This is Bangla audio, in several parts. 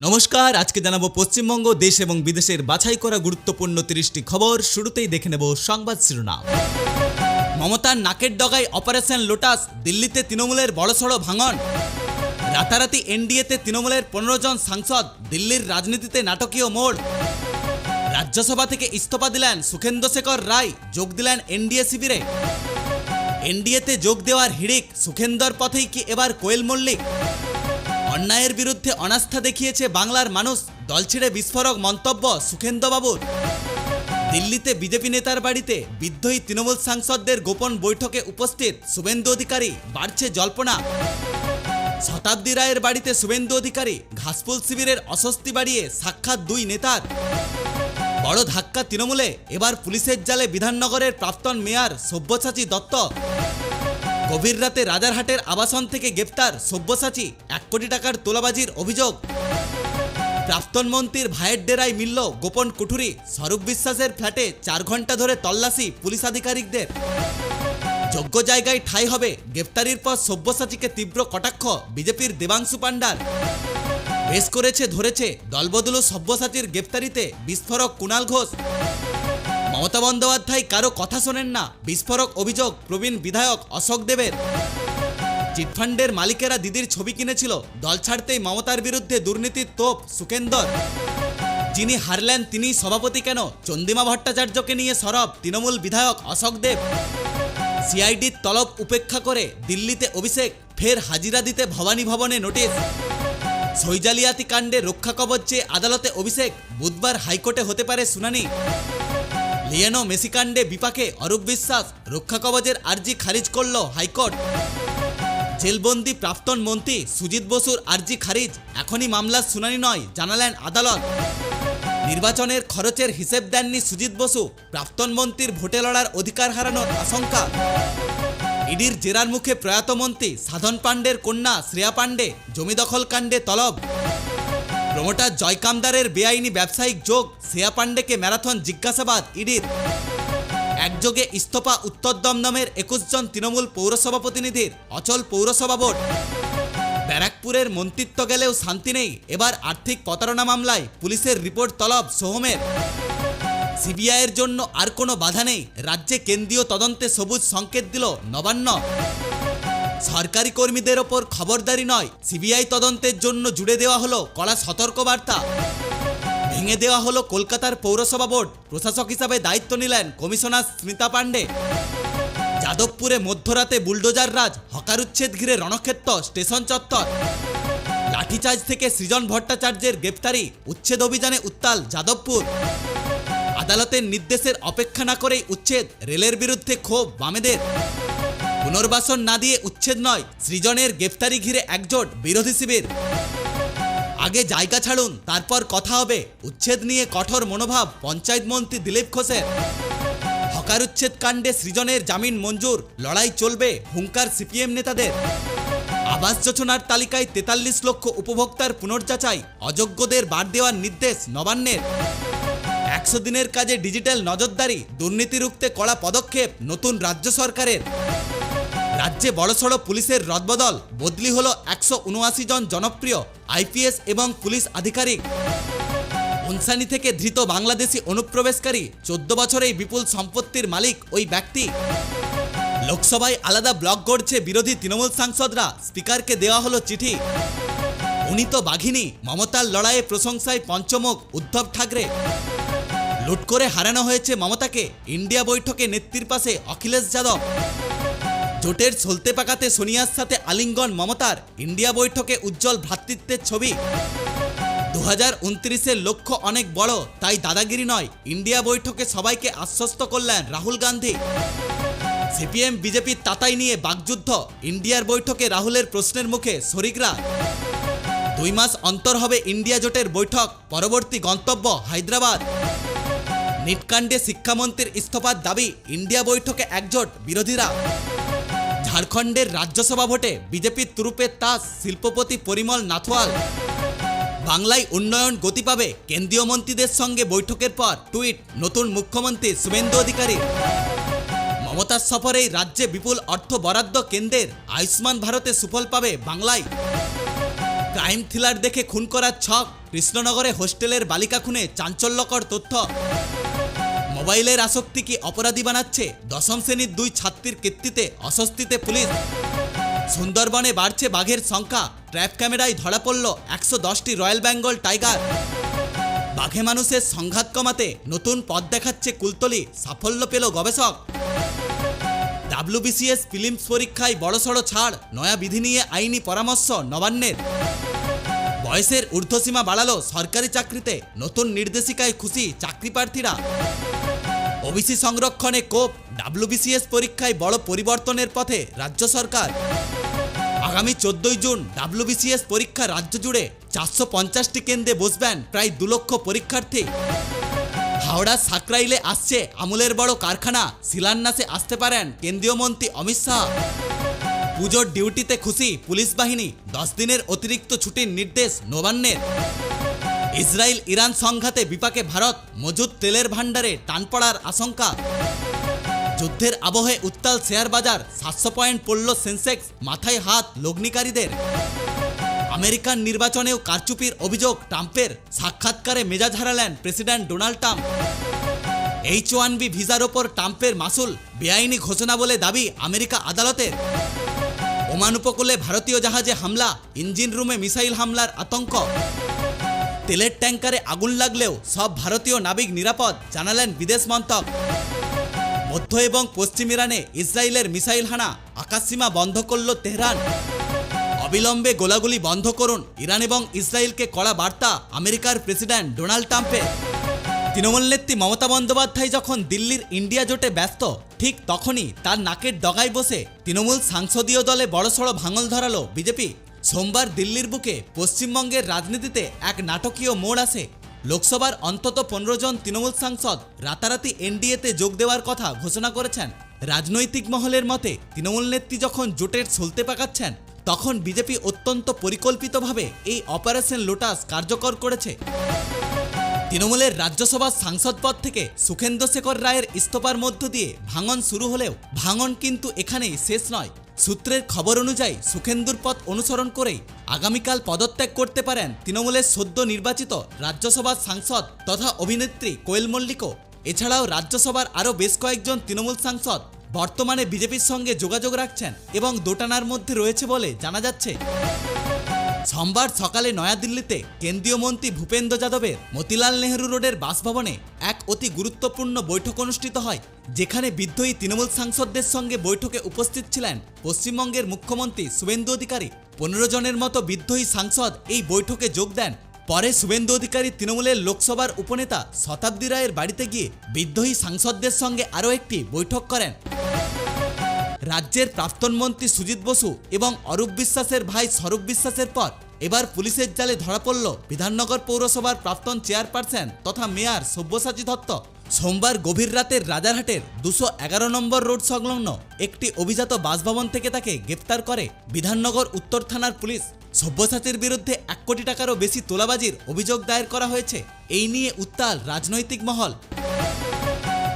নমস্কার, আজকে জানাবো পশ্চিমবঙ্গ দেশ এবং বিদেশের বাছাই করা গুরুত্বপূর্ণ 30টি খবর। শুরুতেই দেখে নেব সংবাদ শিরোনাম। মমতার নাকের ডগায় অপারেশন লোটাস, দিল্লিতে তৃণমূলের বড়সড় ভাঙন। রাতারাতি এনডিএতে তৃণমূলের 15 জন সাংসদ, দিল্লির রাজনীতিতে নাটকীয় মোড়। রাজ্যসভা থেকে ইস্তফা দিলেন সুখেন্দু শেখর রায়, যোগ দিলেন এনডিএ শিবিরে। এনডিএতে যোগ দেওয়ার হিড়িক, সুখেন্দুর পথেই কি এবার কোয়েল মল্লিক? অন্যায়ের বিরুদ্ধে অনাস্থা দেখিয়েছে বাংলার মানুষ, দল ছেড়ে বিস্ফোরক মন্তব্য সুখেন্দু বাবুর। দিল্লিতে বিজেপি নেতার বাড়িতে বিদ্রোহী তৃণমূল সাংসদদের গোপন বৈঠকে উপস্থিত শুভেন্দু অধিকারী, বাড়ছে জল্পনা। শতাব্দী রায়ের বাড়িতে শুভেন্দু অধিকারী, ঘাসফুল শিবিরের অস্বস্তি বাড়িয়ে সাক্ষাৎ দুই নেতার। বড় ধাক্কা তৃণমূলে, এবার পুলিশের জালে বিধাননগরের প্রাক্তন মেয়র সব্যসাচী দত্ত। গভীর রাতে রাজারহাটের আবাসন থেকে গ্রেপ্তার সব্যসাচী, 1 কোটি টাকার তোলাবাজির অভিযোগ। প্রাক্তন মন্ত্রীর ভাইয়ের ডেরায় মিলল গোপন কুঠুরি, স্বরূপ বিশ্বাসের ফ্ল্যাটে 4 ঘন্টা ধরে তল্লাশি পুলিশ আধিকারিকদের। যোগ্য জায়গায় ঠাঁই হবে, গ্রেপ্তারির পর সব্যসাচীকে তীব্র কটাক্ষ বিজেপির দেবাংশু পাণ্ডার। বেশ করেছে ধরেছে, দলবদলু সব্যসাচীর গ্রেপ্তারিতে বিস্ফোরক কুণাল ঘোষ। মমতা বন্দ্যোপাধ্যায় কারো কথা শোনেন না, বিস্ফোরক অভিযোগ প্রবীণ বিধায়ক অশোক দেবের। চিটফান্ডের মালিকেরা দিদির ছবি কিনেছিল, দল ছাড়তেই মমতার বিরুদ্ধে দুর্নীতির তোপ সুখেন্দুর। যিনি হারলেন তিনিই সভাপতি কেন, চন্দ্রিমা ভট্টাচার্যকে নিয়ে সরব তৃণমূল বিধায়ক অশোক দেব। সিআইডির তলব উপেক্ষা করে দিল্লিতে অভিষেক, ফের হাজিরা দিতে ভবানী ভবনে নোটিশ। সই জালিয়াতি কাণ্ডে রক্ষা কবচ চেয়ে আদালতে অভিষেক, বুধবার হাইকোর্টে হতে পারে শুনানি। লিয়েনো মেসি কাণ্ডে বিপাকে অরূপ বিশ্বাস, রক্ষা কবচের আর্জি খারিজ করল হাইকোর্ট। জেলবন্দি প্রাক্তন মন্ত্রী সুজিত বসুর আর্জি খারিজ, এখনই মামলার শুনানি নয় জানালেন আদালত। নির্বাচনের খরচের হিসেব দেননি সুজিত বসু, প্রাক্তন মন্ত্রীর ভোটে লড়ার অধিকার হারানোর আশঙ্কা। ইডির জেরার মুখে প্রয়াত মন্ত্রী সাধন পাণ্ডের কন্যা শ্রেয়া পাণ্ডে, জমি দখল কাণ্ডে তলব। প্রমোটার জয়কামদারের বেআইনি ব্যবসায়িক যোগ, শ্রেয়া পাণ্ডেকে ম্যারাথন জিজ্ঞাসাবাদ ইডির। একযোগে ইস্তফা উত্তর দমদমের 21 জন তৃণমূল পৌরসভা প্রতিনিধির, অচল পৌরসভা বোর্ড। ব্যারাকপুরের মন্ত্রিত্ব গেলেও শান্তি নেই, এবার আর্থিক প্রতারণা মামলায় পুলিশের রিপোর্ট তলব সোহমের। সিবিআইয়ের জন্য আর কোনো বাধা নেই, রাজ্যে কেন্দ্রীয় তদন্তে সবুজ সংকেত দিল নবান্ন। সরকারি কর্মীদের ওপর খবরদারি নয়, সিবিআই তদন্তের জন্য জুড়ে দেওয়া হলো কড়া সতর্কবার্তা। ভেঙে দেওয়া হলো কলকাতার পৌরসভা বোর্ড, প্রশাসক হিসাবে দায়িত্ব নিলেন কমিশনার স্মিতা পাণ্ডে। যাদবপুরে মধ্যরাতে বুলডোজার রাজ, হকার উচ্ছেদ ঘিরে রণক্ষেত্র স্টেশন চত্বর। লাঠিচার্জ থেকে সৃজন ভট্টাচার্যের গ্রেপ্তারি, উচ্ছেদ অভিযানে উত্তাল যাদবপুর। আদালতের নির্দেশের অপেক্ষা না করেই উচ্ছেদ, রেলের বিরুদ্ধে ক্ষোভ বামেদের। পুনর্বাসন না দিয়ে উচ্ছেদ নয়, সৃজনের গ্রেফতারি ঘিরে একজোট বিরোধী শিবির। আগে জায়গা ছাড়ুন, তারপর কথা হবে, উচ্ছেদ নিয়ে কঠোর মনোভাব পঞ্চায়েত মন্ত্রী দিলীপ ঘোষের। হকার উচ্ছেদ কাণ্ডে সৃজনের জামিন মঞ্জুর, লড়াই চলবে হুঙ্কার সিপিএম নেতাদের। আবাস যোজনার তালিকায় 43 লক্ষ উপভোক্তার পুনর্যাচাই, অযোগ্যদের বাদ দেওয়ার নির্দেশ নবান্নের। 100 দিনের কাজে ডিজিটাল নজরদারি, দুর্নীতি রুখতে কড়া পদক্ষেপ নতুন রাজ্য সরকারের। রাজ্যে বড়সড় পুলিশের রদবদল, বদলি হলো 179 জন জনপ্রিয় আইপিএস এবং পুলিশ আধিকারিক। উনসানি থেকে ধৃত বাংলাদেশি অনুপ্রবেশকারী, 14 বছরেই বিপুল সম্পত্তির মালিক ওই ব্যক্তি। লোকসভায় আলাদা ব্লক গড়ছে বিরোধী তৃণমূল সাংসদরা, স্পিকারকে দেওয়া হলো চিঠি। উনি তো বাঘিনী, মমতার লড়াইয়ে প্রশংসায় পঞ্চমুখ উদ্ধব ঠাকরে। লুট করে হারানো হয়েছে মমতাকে, ইন্ডিয়া বৈঠকে নেত্রীর পাশে অখিলেশ যাদব। জোটের সলতে পাকাতে সোনিয়ার সাথে আলিঙ্গন মমতার, ইন্ডিয়া বৈঠকে উজ্জ্বল ভ্রাতৃত্বের ছবি। 2029-এর লক্ষ্য অনেক বড়, তাই দাদাগিরি নয়, ইন্ডিয়া বৈঠকে সবাইকে আশ্বস্ত করলেন রাহুল গান্ধী। সিপিএম বিজেপির তাতাই নিয়ে বাকযুদ্ধ, ইন্ডিয়ার বৈঠকে রাহুলের প্রশ্নের মুখে শরিকরা। 2 মাস অন্তর হবে ইন্ডিয়া জোটের বৈঠক, পরবর্তী গন্তব্য হায়দ্রাবাদ। নিটকাণ্ডে শিক্ষামন্ত্রীর ইস্তফার দাবি, ইন্ডিয়া বৈঠকে একজোট বিরোধীরা। ঝাড়খণ্ডের রাজ্যসভা ভোটে বিজেপির তুরুপের তাস, শিল্পপতি পরিমল নাথওয়াল। বাংলায় উন্নয়ন গতি পাবে, কেন্দ্রীয় মন্ত্রীদের সঙ্গে বৈঠকের পর টুইট নতুন মুখ্যমন্ত্রী শুভেন্দু অধিকারী। মমতার সফরেই রাজ্যে বিপুল অর্থ বরাদ্দ কেন্দ্রের, আয়ুষ্মান ভারতে সুফল পাবে বাংলায়। ক্রাইম থ্রিলার দেখে খুন করার ছক, কৃষ্ণনগরে হোস্টেলের বালিকা খুনে চাঞ্চল্যকর তথ্য। মোবাইলের আসক্তি কি অপরাধী বানাচ্ছে? দশম শ্রেণীর 2 ছাত্রীর কীর্তিতে অস্বস্তিতে পুলিশ। সুন্দরবনে বাড়ছে বাঘের সংখ্যা, ট্র্যাপ ক্যামেরায় ধরা পড়ল 110টি রয়্যাল বেঙ্গল টাইগার। বাঘে মানুষের সংঘাত কমাতে নতুন পথ দেখাচ্ছে কুলতলি, সাফল্য পেল গবেষক। WBCS প্রিলিমস পরীক্ষায় বড়সড় ছাড়, নয়া বিধি নিয়ে আইনি পরামর্শ নবান্নের। বয়সের ঊর্ধ্বসীমা বাড়ালো সরকারি চাকরিতে, নতুন নির্দেশিকায় খুশি চাকরি প্রার্থীরা। ওবিসি সংরক্ষণে কোপ, WBCS পরীক্ষায় বড় পরিবর্তনের পথে রাজ্য সরকার। আগামী 14 জুন WBCS পরীক্ষা রাজ্য জুড়ে 450টি কেন্দ্রে বসবেন প্রায় 2 লক্ষ পরীক্ষার্থী। হাওড়া সাকরাইলে আসছে আমুলের বড় কারখানা, শিলান্যাসে আসতে পারেন কেন্দ্রীয় মন্ত্রী অমিত শাহ। পুজোর ডিউটিতে খুশি পুলিশ বাহিনী, 10 দিনের অতিরিক্ত ছুটির নির্দেশ নবান্নের। ইসরায়েল ইরান সংঘাতে বিপাকে ভারত, মজুদ তেলের ভাণ্ডারে টান পড়ার আশঙ্কা। যুদ্ধের আবহে উত্তাল শেয়ার বাজার, 700 পয়েন্ট পড়ল সেন্সেক্স, মাথায় হাত লগ্নিকারীদের। আমেরিকান নির্বাচনেও কারচুপির অভিযোগ ট্রাম্পের, সাক্ষাৎকারে মেজাজ হারালেন প্রেসিডেন্ট ডোনাল্ড ট্রাম্প। H-1B ভিসার ওপর ট্রাম্পের মাসুল বেআইনি ঘোষণা বলে দাবি আমেরিকা আদালতের। ওমান উপকূলে ভারতীয় জাহাজে হামলা, ইঞ্জিন রুমে মিসাইল হামলার আতঙ্ক। তেলের ট্যাঙ্কারে আগুন লাগলেও সব ভারতীয় নাবিক নিরাপদ, জানালেন বিদেশ মন্ত্রক। মধ্য এবং পশ্চিম ইরানে ইসরায়েলের মিসাইল হানা, আকাশসীমা বন্ধ করল তেহরান। অবিলম্বে গোলাগুলি বন্ধ করুন, ইরান এবং ইসরায়েলকে কড়া বার্তা আমেরিকার প্রেসিডেন্ট ডোনাল্ড ট্রাম্পের। তৃণমূল নেত্রী মমতা বন্দ্যোপাধ্যায় যখন দিল্লির ইন্ডিয়া জোটে ব্যস্ত, ঠিক তখনই তার নাকের ডগায় বসে তৃণমূল সংসদীয় দলে বড়সড় ভাঙল ধরালো বিজেপি। সোমবার দিল্লির বুকে পশ্চিমবঙ্গের রাজনীতিতে এক নাটকীয় মোড় আসে। লোকসভার অন্তত 15 জন তৃণমূল সাংসদ রাতারাতি এনডিএতে যোগ দেওয়ার কথা ঘোষণা করেছেন। রাজনৈতিক মহলের মতে তৃণমূল নেত্রী যখন জোটের সলতে পাকাচ্ছেন, তখন বিজেপি অত্যন্ত পরিকল্পিতভাবে এই অপারেশন লোটাস কার্যকর করেছে। তৃণমূলের রাজ্যসভার সাংসদ পদ থেকে সুখেন্দু শেখর রায়ের ইস্তফার মধ্য দিয়ে ভাঙন শুরু হলেও ভাঙন কিন্তু এখানেই শেষ নয়। সূত্রের খবর অনুযায়ী সুখেন্দুর পথ অনুসরণ করেই আগামীকাল পদত্যাগ করতে পারেন তৃণমূলের সদ্য নির্বাচিত রাজ্যসভার সাংসদ তথা অভিনেত্রী কোয়েল মল্লিকও। এছাড়াও রাজ্যসভার আরও বেশ কয়েকজন তৃণমূল সাংসদ বর্তমানে বিজেপির সঙ্গে যোগাযোগ রাখছেন এবং দোটানার মধ্যে রয়েছে বলে জানা যাচ্ছে। সোমবার সকালে নয়াদিল্লিতে কেন্দ্রীয় মন্ত্রী ভূপেন্দ্র যাদবের মতিলাল নেহরু রোডের বাসভবনে এক অতি গুরুত্বপূর্ণ বৈঠক অনুষ্ঠিত হয়, যেখানে বিদ্রোহী তৃণমূল সাংসদদের সঙ্গে বৈঠকে উপস্থিত ছিলেন পশ্চিমবঙ্গের মুখ্যমন্ত্রী শুভেন্দু অধিকারী। 15 জনের মতো বিদ্রোহী সাংসদ এই বৈঠকে যোগ দেন। পরে শুভেন্দু অধিকারী তৃণমূলের লোকসভার উপনেতা শতাব্দী রায়ের বাড়িতে গিয়ে বিদ্রোহী সাংসদদের সঙ্গে আরও একটি বৈঠক করেন। রাজ্যের প্রাক্তন মন্ত্রী সুজিত বসু এবং অরূপ বিশ্বাসের ভাই স্বরূপ বিশ্বাসের পর এবার পুলিশের জালে ধরা পড়ল বিধাননগর পৌরসভার প্রাক্তন চেয়ারপারসন তথা মেয়র সব্যসাচী দত্ত। সোমবার গভীর রাতের রাজারহাটের 211 নম্বর রোড সংলগ্ন একটি অভিজাত বাসভবন থেকে তাকে গ্রেপ্তার করে বিধাননগর উত্তর থানার পুলিশ। সব্যসাচীর বিরুদ্ধে 1 কোটি টাকারও বেশি তোলাবাজির অভিযোগ দায়ের করা হয়েছে। এই নিয়ে উত্তাল রাজনৈতিক মহল।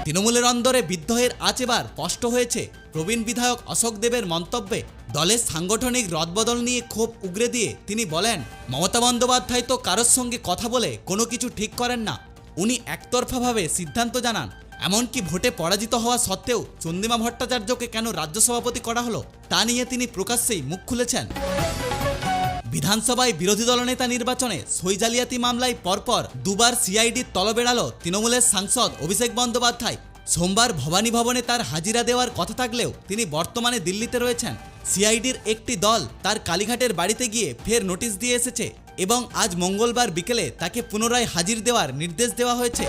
তৃণমূলের অন্দরে বিদ্রোহের আঁচ এবার স্পষ্ট হয়েছে। প্রবীণ বিধায়ক অশোক দেবের মন্তব্যে দলের সাংগঠনিক রদবদল নিয়ে ক্ষোভ উগরে দিয়ে তিনি বলেন, মমতা বন্দ্যোপাধ্যায় তো কারোর সঙ্গে কথা বলে কোনো কিছু ঠিক করেন না, উনি একতরফাভাবে সিদ্ধান্ত জানান। এমনকি ভোটে পরাজিত হওয়া সত্ত্বেও চন্দ্রিমা ভট্টাচার্যকে কেন রাজ্য সভাপতি করা হলো তা নিয়ে তিনি প্রকাশ্যেই মুখ খুলেছেন। বিধানসভায় বিরোধী দলনেতা নির্বাচনে সই জালিয়াতি মামলায় পরপর 2 বার সিআইডির তলব এড়ালো তৃণমূলের সাংসদ অভিষেক বন্দ্যোপাধ্যায়। সোমবার ভবানী ভবনে তার হাজিরা দেওয়ার কথা থাকলেও তিনি বর্তমানে দিল্লিতে রয়েছেন। সিআইডির একটি দল তার কালীঘাটের বাড়িতে গিয়ে ফের নোটিশ দিয়ে এসেছে এবং আজ মঙ্গলবার বিকেলে তাকে পুনরায় হাজির দেওয়ার নির্দেশ দেওয়া হয়েছে।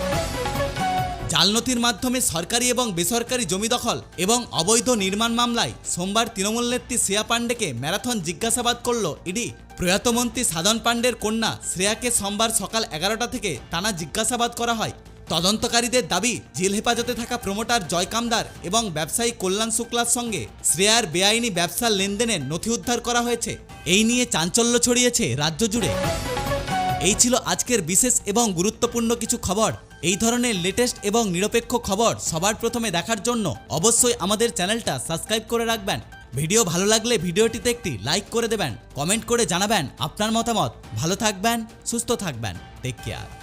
জালনথির মাধ্যমে সরকারি এবং বেসরকারি জমি দখল এবং অবৈধ নির্মাণ মামলায় সোমবার তৃণমূল নেত্রী শ্রেয়া পাণ্ডেকে ম্যারাথন জিজ্ঞাসাবাদ করল ইডি। প্রয়াত মন্ত্রী সাধন পাণ্ডের কন্যা শ্রেয়াকে সোমবার সকাল 11টা থেকে টানা জিজ্ঞাসাবাদ করা হয়। তদন্তকারীদের দাবি, জেল হেফাজতে থাকা প্রমোটার জয় কামদার এবং ব্যবসায়ী কল্যাণ শুক্লার সঙ্গে শ্রেয়ার বেআইনি ব্যবসার লেনদেনের নথি উদ্ধার করা হয়েছে। এই নিয়ে চাঞ্চল্য ছড়িয়েছে রাজ্য জুড়ে। এই ছিল আজকের বিশেষ এবং গুরুত্বপূর্ণ কিছু খবর। এই ধরনের লেটেস্ট এবং নিরপেক্ষ খবর সবার প্রথমে দেখার জন্য অবশ্যই আমাদের চ্যানেলটা সাবস্ক্রাইব করে রাখবেন ভিডিও ভালো লাগলে ভিডিওটিতে একটি লাইক করে দেবেন, কমেন্ট করে জানাবেন আপনার মতামত। ভালো থাকবেন, সুস্থ থাকবেন, টেক কেয়ার।